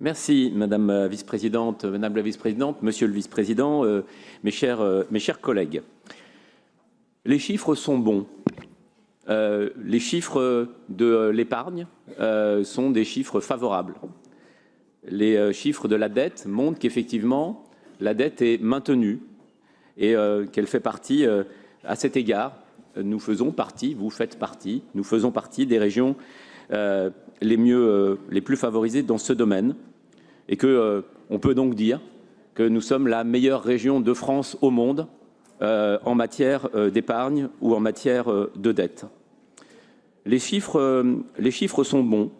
Merci, Madame la Vice-présidente, Madame la Vice-présidente, Monsieur le Vice-président, mes chers collègues. Les chiffres sont bons. Les chiffres de l'épargne sont des chiffres favorables. Les chiffres de la dette montrent qu'effectivement, la dette est maintenue et qu'elle fait partie, à cet égard, nous faisons partie, vous faites partie, nous faisons partie des régions les plus favorisées dans ce domaine. Et qu'on peut donc dire que nous sommes la meilleure région de France au monde en matière d'épargne ou en matière de dette. Les chiffres sont bons,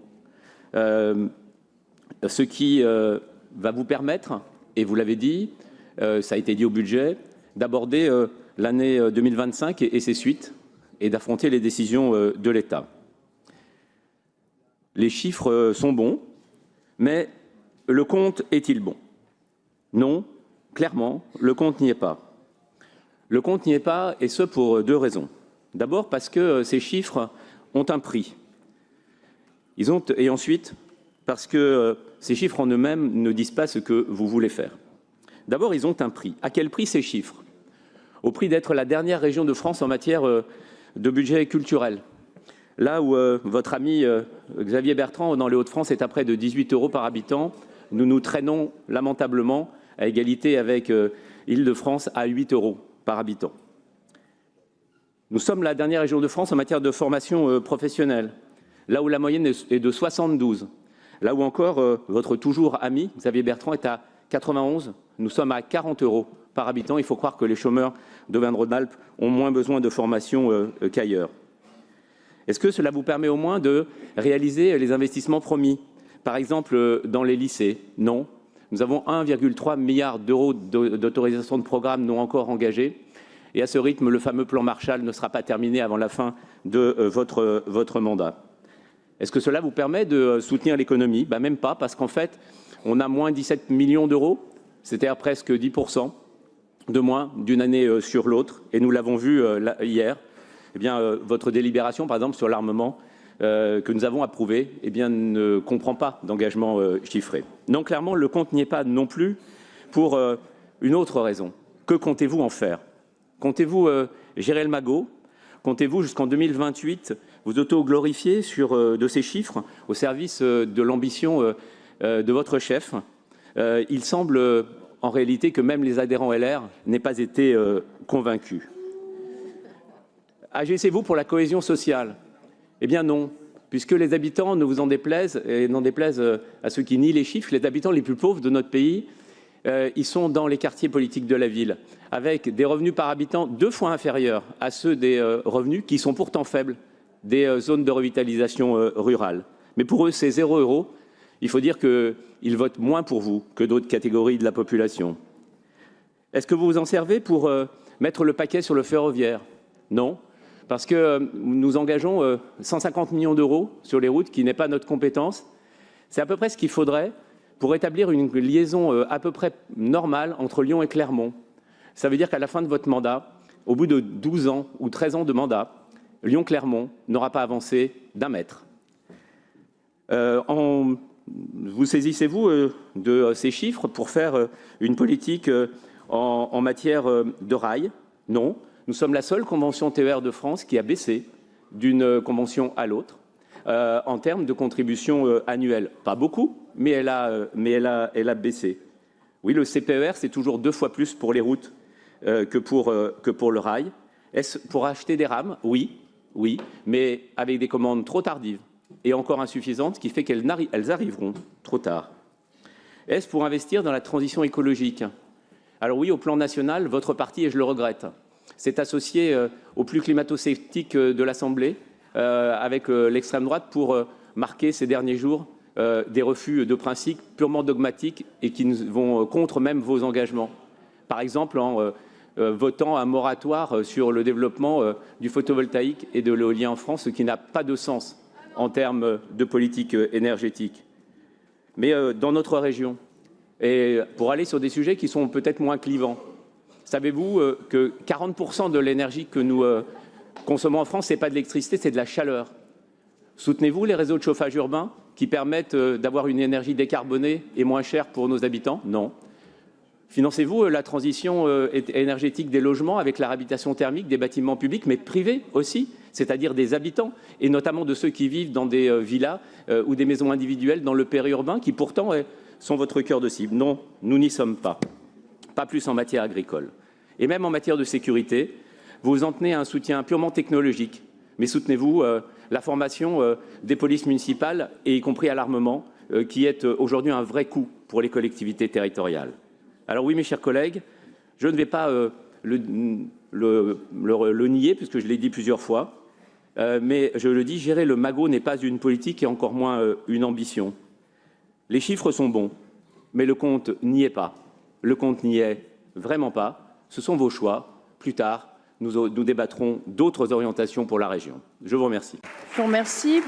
ce qui va vous permettre, et vous l'avez dit, ça a été dit au budget, d'aborder l'année 2025 et ses suites et d'affronter les décisions de l'État. Les chiffres sont bons, mais le compte est-il bon? Non, clairement, le compte n'y est pas. Le compte n'y est pas, et ce pour deux raisons. D'abord parce que ces chiffres ont un prix. Et ensuite, parce que ces chiffres en eux-mêmes ne disent pas ce que vous voulez faire. D'abord, ils ont un prix. À quel prix ces chiffres? Au prix d'être la dernière région de France en matière de budget culturel. Là où votre ami Xavier Bertrand, dans les Hauts-de-France, est à près de 18 € par habitant, nous nous traînons lamentablement à égalité avec Île-de-France à 8 € par habitant. Nous sommes la dernière région de France en matière de formation professionnelle, là où la moyenne est de 72. Là où encore votre toujours ami Xavier Bertrand est à 91, nous sommes à 40 € par habitant. Il faut croire que les chômeurs d'Auvergne-Rhône-Alpes ont moins besoin de formation qu'ailleurs. Est-ce que cela vous permet au moins de réaliser les investissements promis? Par exemple, dans les lycées? Non. Nous avons 1,3 milliard d'euros d'autorisation de programme non encore engagés. Et à ce rythme, le fameux plan Marshall ne sera pas terminé avant la fin de votre mandat. Est-ce que cela vous permet de soutenir l'économie? Même pas, parce qu'en fait, on a moins 17 millions d'euros, c'est-à-dire presque 10% de moins d'une année sur l'autre. Et nous l'avons vu hier. Votre délibération, par exemple, sur l'armement, que nous avons approuvé, ne comprend pas d'engagement chiffré. Non, clairement, le compte n'y est pas non plus pour une autre raison. Que comptez-vous en faire? Comptez-vous gérer le magot? Comptez-vous, jusqu'en 2028, vous auto-glorifier de ces chiffres au service de l'ambition de votre chef? Il semble en réalité que même les adhérents LR n'aient pas été convaincus. Agissez-vous pour la cohésion sociale? Eh bien non, puisque les habitants, ne vous en déplaisent, et n'en déplaisent à ceux qui nient les chiffres, les habitants les plus pauvres de notre pays, ils sont dans les quartiers politiques de la ville, avec des revenus par habitant 2 fois inférieurs à ceux des revenus qui sont pourtant faibles des zones de revitalisation rurale. Mais pour eux, c'est 0 €. Il faut dire qu'ils votent moins pour vous que d'autres catégories de la population. Est-ce que vous vous en servez pour mettre le paquet sur le ferroviaire? Non. Parce que nous engageons 150 millions d'euros sur les routes, qui n'est pas notre compétence. C'est à peu près ce qu'il faudrait pour établir une liaison à peu près normale entre Lyon et Clermont. Ça veut dire qu'à la fin de votre mandat, au bout de 12 ans ou 13 ans de mandat, Lyon-Clermont n'aura pas avancé d'1 mètre. Vous saisissez-vous de ces chiffres pour faire une politique en matière de rail? Non. Nous sommes la seule convention TER de France qui a baissé d'une convention à l'autre en termes de contribution annuelle. Pas beaucoup, mais elle a baissé. Oui, le CPER, c'est toujours 2 fois plus pour les routes que pour le rail. Est-ce pour acheter des rames? Oui, mais avec des commandes trop tardives et encore insuffisantes, ce qui fait qu'elles arriveront trop tard. Est-ce pour investir dans la transition écologique? Alors oui, au plan national, votre parti, et je le regrette, s'est associé au plus climato-sceptique de l'Assemblée avec l'extrême droite pour marquer ces derniers jours des refus de principes purement dogmatiques et qui vont contre même vos engagements. Par exemple, en votant un moratoire sur le développement du photovoltaïque et de l'éolien en France, ce qui n'a pas de sens en termes de politique énergétique. Mais dans notre région, et pour aller sur des sujets qui sont peut-être moins clivants, savez-vous que 40% de l'énergie que nous consommons en France, ce n'est pas de l'électricité, c'est de la chaleur. Soutenez-vous les réseaux de chauffage urbain qui permettent d'avoir une énergie décarbonée et moins chère pour nos habitants? Non. Financez-vous la transition énergétique des logements avec la réhabilitation thermique des bâtiments publics, mais privés aussi, c'est-à-dire des habitants, et notamment de ceux qui vivent dans des villas ou des maisons individuelles dans le périurbain, qui pourtant sont votre cœur de cible? Non, nous n'y sommes pas. Pas plus en matière agricole. Et même en matière de sécurité, vous vous en tenez à un soutien purement technologique. Mais soutenez-vous la formation des polices municipales, et y compris à l'armement, qui est aujourd'hui un vrai coût pour les collectivités territoriales. Alors oui, mes chers collègues, je ne vais pas le nier, puisque je l'ai dit plusieurs fois, mais je le dis, gérer le magot n'est pas une politique et encore moins une ambition. Les chiffres sont bons, mais le compte n'y est pas. Le compte n'y est vraiment pas. Ce sont vos choix. Plus tard, nous débattrons d'autres orientations pour la région. Je vous remercie. Je vous remercie.